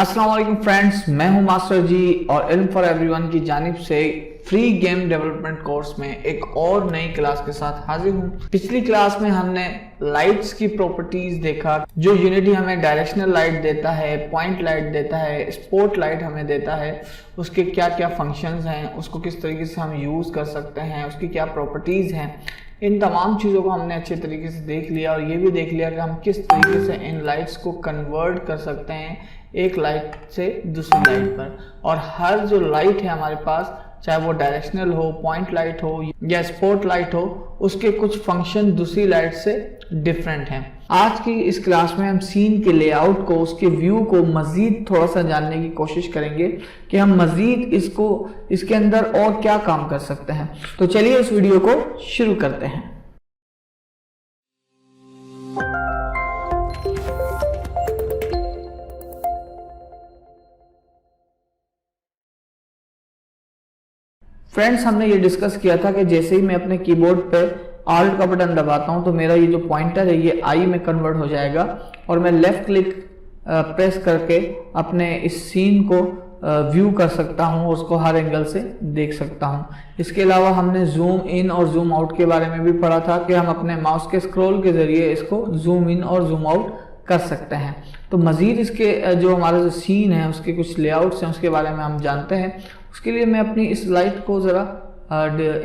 अस्सलाम वालेकुम फ्रेंड्स, मैं हूं मास्टर जी और इल्म फॉर एवरीवन की जानिब से फ्री गेम डेवलपमेंट कोर्स में एक और नई क्लास के साथ हाजिर हूं। पिछली क्लास में हमने लाइट्स की प्रॉपर्टीज देखा, जो यूनिटी हमें डायरेक्शनल लाइट देता है, पॉइंट लाइट देता है, स्पॉट लाइट हमें देता है, उसके क्या क्या फंक्शंस हैं, उसको किस तरीके से हम यूज कर सकते हैं, उसकी क्या प्रॉपर्टीज हैं। इन तमाम चीज़ों को हमने अच्छे तरीके से देख लिया और ये भी देख लिया कि हम किस तरीके से इन लाइट्स को कन्वर्ट कर सकते हैं एक लाइट से दूसरी लाइट पर। और हर जो लाइट है हमारे पास, चाहे वो डायरेक्शनल हो, पॉइंट लाइट हो या स्पॉट लाइट हो, उसके कुछ फंक्शन दूसरी लाइट से डिफरेंट हैं। आज की इस क्लास में हम सीन के लेआउट को, उसके व्यू को मजीद थोड़ा सा जानने की कोशिश करेंगे कि हम मजीद इसके अंदर और क्या काम कर सकते हैं। तो चलिए इस वीडियो को शुरू करते हैं। फ्रेंड्स, हमने ये डिस्कस किया था कि जैसे ही मैं अपने कीबोर्ड पे Alt का बटन दबाता हूं तो मेरा ये जो पॉइंटर है ये आई में कन्वर्ट हो जाएगा और मैं लेफ्ट क्लिक प्रेस करके अपने इस सीन को व्यू कर सकता हूं, उसको हर एंगल से देख सकता हूं। इसके अलावा हमने जूम इन और जूम आउट के बारे में भी पढ़ा था कि हम अपने माउस के स्क्रॉल के जरिए इसको जूम इन और जूम आउट कर सकते हैं। तो मजीद इसके जो हमारा जो सीन है उसके कुछ लेआउट्स हैं उसके बारे में हम जानते हैं। उसके लिए मैं अपनी इस लाइट को ज़रा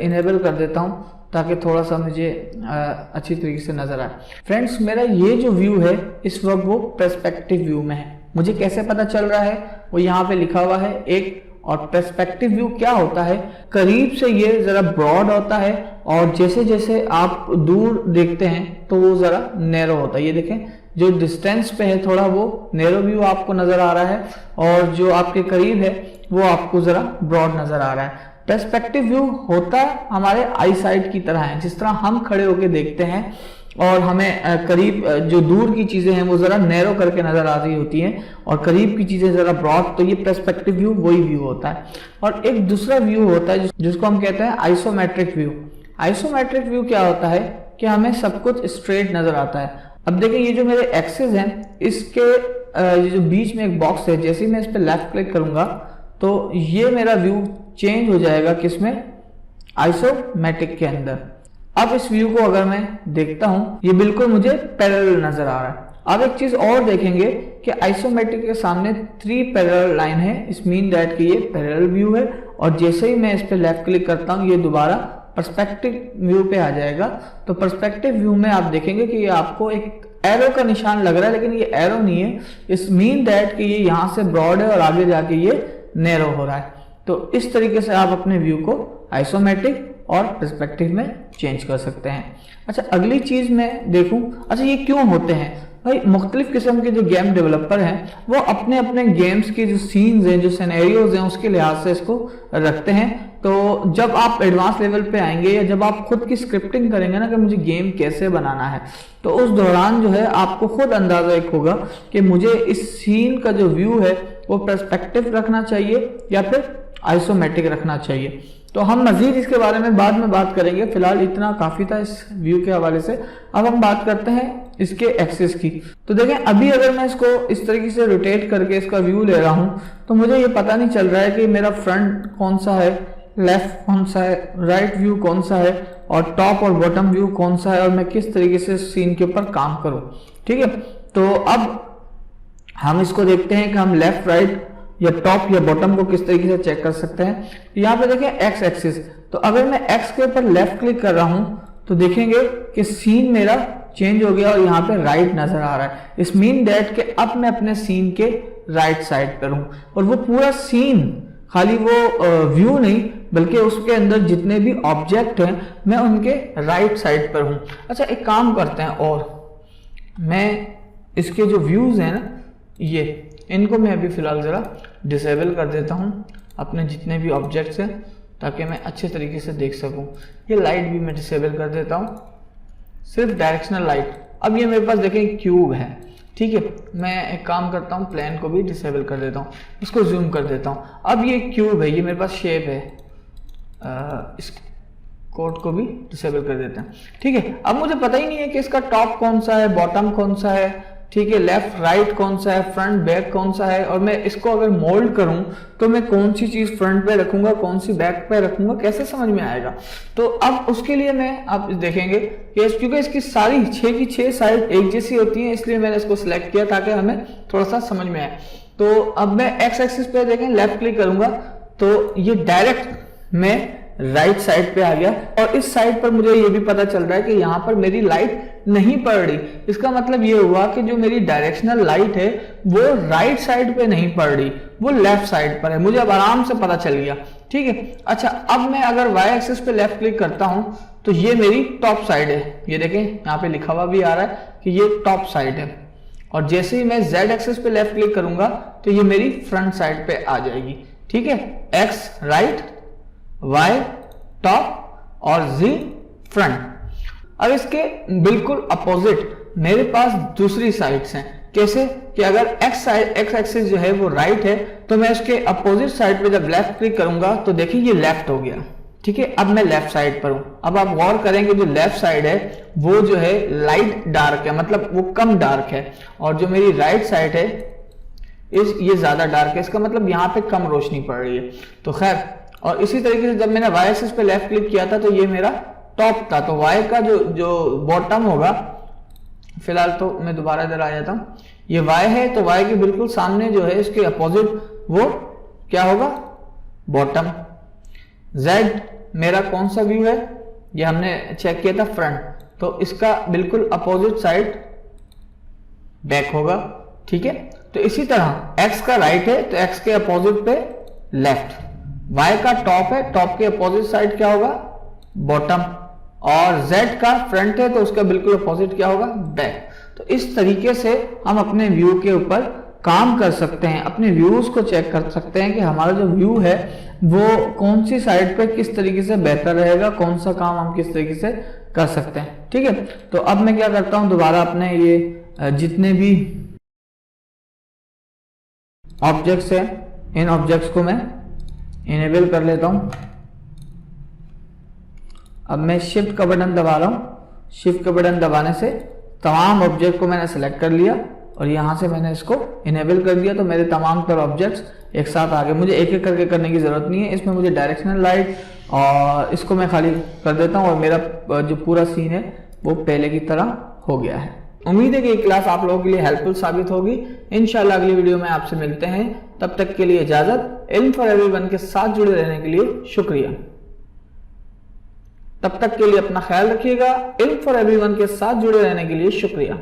इनेबल कर देता हूं ताकि थोड़ा सा मुझे अच्छी तरीके से नज़र आए। फ्रेंड्स, मेरा ये जो व्यू है इस वक्त वो पर्सपेक्टिव व्यू में है। मुझे कैसे पता चल रहा है, वो यहाँ पे लिखा हुआ है एक। और पर्सपेक्टिव व्यू क्या होता है, करीब से ये ज़रा ब्रॉड होता है और जैसे जैसे आप दूर देखते हैं तो वो ज़रा नैरो होता है। ये देखें, जो डिस्टेंस पे है थोड़ा वो नैरो व्यू आपको नज़र आ रहा है और जो आपके करीब है वो आपको ज़रा ब्रॉड नज़र आ रहा है। पर्सपेक्टिव व्यू होता है हमारे आई साइट की तरह है, जिस तरह हम खड़े होकर देखते हैं और हमें करीब जो दूर की चीज़ें हैं वो ज़रा नैरो करके नज़र आ रही होती हैं और करीब की चीज़ें ज़रा ब्रॉड। तो ये पर्सपेक्टिव व्यू वही व्यू होता है। और एक दूसरा व्यू होता है जिसको हम कहते हैं आइसोमेट्रिक व्यू। आइसोमेट्रिक व्यू क्या होता है कि हमें सब कुछ स्ट्रेट नज़र आता है। अब देखिए, ये जो मेरे एक्सेस हैं इसके ये जो बीच में एक बॉक्स है, जैसे ही मैं इस पर लेफ्ट क्लिक करूंगा तो ये मेरा व्यू चेंज हो जाएगा किसमें, आइसोमेट्रिक के अंदर। अब इस व्यू को अगर मैं देखता हूं, ये बिल्कुल मुझे पैरेलल नजर आ रहा है। अब एक चीज और देखेंगे कि आइसोमेट्रिक के सामने 3 पैरेलल लाइन है, इस मीन दैट कि ये पैरेलल व्यू है। और जैसे ही मैं इस पर लेफ्ट क्लिक करता हूं ये दोबारा पर्सपेक्टिव व्यू पे आ जाएगा। तो पर्सपेक्टिव व्यू में आप देखेंगे कि ये आपको एक एरो का निशान लग रहा है, लेकिन ये एरो नहीं है। इस मीन दैट कि ये यहाँ से ब्रॉड है और आगे जाके ये नैरो हो रहा है। तो इस तरीके से आप अपने व्यू को आइसोमेट्रिक और पर्सपेक्टिव में चेंज कर सकते हैं। अच्छा, अगली चीज मैं देखूं, अच्छा ये क्यों होते हैं भाई, मुख्तलिफ किस्म के जो गेम डेवलपर हैं वो अपने अपने गेम्स के जो सीन्स हैं, जो सिनेरियोज हैं, उसके लिहाज से इसको रखते हैं। तो जब आप एडवांस लेवल पे आएंगे या जब आप खुद की स्क्रिप्टिंग करेंगे ना कि मुझे गेम कैसे बनाना है, तो उस दौरान जो है आपको खुद अंदाजा एक होगा कि मुझे इस सीन का जो व्यू है वो पर्सपेक्टिव रखना चाहिए या फिर आइसोमेट्रिक रखना चाहिए। तो हम मजीद इसके बारे में बाद में बात करेंगे। फिलहाल इतना काफी था इस व्यू के हवाले से। अब हम बात करते हैं इसके एक्सिस की। तो देखें, अभी अगर मैं इसको इस तरीके से रोटेट करके इसका व्यू ले रहा हूं तो मुझे ये पता नहीं चल रहा है कि मेरा फ्रंट कौन सा है, लेफ्ट कौन सा है, राइट व्यू कौन सा है और टॉप और बॉटम व्यू कौन सा है और मैं किस तरीके से सीन के ऊपर काम करूं। ठीक है, तो अब हम इसको देखते हैं कि हम लेफ्ट, राइट या टॉप या बॉटम को किस तरीके से चेक कर सकते हैं। यहाँ पे देखें एक्स एक्सिस, तो अगर मैं एक्स के ऊपर लेफ्ट क्लिक कर रहा हूं तो देखेंगे कि सीन मेरा चेंज हो गया और यहाँ पे राइट नजर आ रहा है। इस मीन दैट के अब मैं अपने सीन के राइट साइड पर हूं और वो पूरा सीन, खाली वो व्यू नहीं बल्कि उसके अंदर जितने भी ऑब्जेक्ट हैं मैं उनके राइट साइड पर हूं। अच्छा, एक काम करते हैं, और मैं इसके जो व्यूज हैं ना, ये इनको मैं अभी फिलहाल ज़रा डिसेबल कर देता हूं अपने जितने भी ऑब्जेक्ट्स हैं, ताकि मैं अच्छे तरीके से देख सकूं। ये लाइट भी मैं डिसेबल कर देता हूं, सिर्फ डायरेक्शनल लाइट। अब ये मेरे पास देखें क्यूब है, ठीक है, मैं एक काम करता हूँ, प्लेन को भी डिसेबल कर देता हूँ, इसको जूम कर देता हूँ। अब ये क्यूब है, ये मेरे पास शेप है, इस कोड को भी डिसेबल कर देते हैं। ठीक है, अब मुझे पता ही नहीं है कि इसका टॉप कौन सा है, बॉटम कौन सा है, ठीक है, लेफ्ट राइट कौन सा है, फ्रंट बैक कौन सा है, और मैं इसको अगर मोल्ड करूं तो मैं कौन सी चीज फ्रंट पे रखूंगा, कौन सी बैक पे रखूंगा, कैसे समझ में आएगा। तो अब उसके लिए मैं आप देखेंगे कि क्योंकि इसकी सारी 6 की 6 साइड एक जैसी होती है, इसलिए मैंने इसको सिलेक्ट किया ताकि हमें थोड़ा सा समझ में आए। तो अब मैं एक्स एक्सिस पे देखें, लेफ्ट क्लिक करूंगा तो ये डायरेक्ट मैं राइट साइड पे आ गया, और इस साइड पर मुझे ये भी पता चल रहा है कि यहाँ पर मेरी लाइट नहीं पड़ रही। इसका मतलब ये हुआ कि जो मेरी डायरेक्शनल लाइट है वो राइट साइड पे नहीं पड़ रही, वो लेफ्ट साइड पर है। मुझे अब आराम से पता चल गया, ठीक है। अच्छा, अब मैं अगर वाई एक्सिस पे लेफ्ट क्लिक करता हूं तो ये मेरी टॉप साइड है, ये देखें यहाँ पे लिखा हुआ भी आ रहा है कि ये टॉप साइड है। और जैसे ही मैं जेड एक्सिस पे लेफ्ट क्लिक करूंगा तो ये मेरी फ्रंट साइड पे आ जाएगी, ठीक है। एक्स राइट, वाई टॉप और जी फ्रंट। अब इसके बिल्कुल अपोजिट मेरे पास दूसरी साइड्स हैं। कैसे कि अगर एक्स एक्सिस जो है वो राइट है तो मैं उसके अपोजिट साइड पे जब लेफ्ट क्लिक करूंगा तो देखिए ये लेफ्ट हो गया, ठीक है। अब मैं लेफ्ट साइड पर हूं। अब आप गौर करेंगे जो लेफ्ट साइड है वो जो है लाइट डार्क है, मतलब वो कम डार्क है, और जो मेरी राइट साइड है ये ज्यादा डार्क है। इसका मतलब यहाँ पे कम रोशनी पड़ रही है। तो खैर, और इसी तरीके से जब मैंने वाई एक्सिस पे लेफ्ट क्लिक किया था तो ये मेरा टॉप था, तो वाई का जो बॉटम होगा, फिलहाल तो मैं दोबारा इधर आ जाता हूं, ये वाई है तो वाई के बिल्कुल सामने जो है इसके अपोजिट वो क्या होगा, बॉटम। जेड मेरा कौन सा व्यू है, ये हमने चेक किया था फ्रंट, तो इसका बिल्कुल अपोजिट साइड बैक होगा, ठीक है। तो इसी तरह एक्स का राइट है तो एक्स के अपोजिट पे लेफ्ट, वाई का टॉप है, टॉप के अपोजिट साइड क्या होगा, बॉटम, और जेड का फ्रंट है तो उसका बिल्कुल अपोजिट क्या होगा, बैक। तो इस तरीके से हम अपने व्यू के ऊपर काम कर सकते हैं, अपने व्यूज को चेक कर सकते हैं कि हमारा जो व्यू है वो कौन सी साइड पे किस तरीके से बेहतर रहेगा, कौन सा काम हम किस तरीके से कर सकते हैं, ठीक है। तो अब मैं क्या करता हूं, दोबारा अपने ये जितने भी ऑब्जेक्ट्स हैं इन ऑब्जेक्ट्स को मैं इनेबल कर लेता हूं। अब मैं शिफ्ट का बटन दबा रहा हूं। शिफ्ट का बटन दबाने से तमाम ऑब्जेक्ट को मैंने सेलेक्ट कर लिया और यहां से मैंने इसको इनेबल कर दिया, तो मेरे तमाम तर ऑब्जेक्ट्स एक साथ आ गए। मुझे एक एक करके करने की जरूरत नहीं है। इसमें मुझे डायरेक्शनल लाइट और इसको मैं खाली कर देता हूं और मेरा जो पूरा सीन है वो पहले की तरह हो गया है। उम्मीद है कि ये क्लास आप लोगों के लिए हेल्पफुल साबित होगी। इंशाल्लाह अगली वीडियो में आपसे मिलते हैं, तब तक के लिए इजाजत। इल्म फॉर एवरीवन के साथ जुड़े रहने के लिए शुक्रिया। तब तक के लिए अपना ख्याल रखिएगा। इल्म फॉर एवरीवन के साथ जुड़े रहने के लिए शुक्रिया।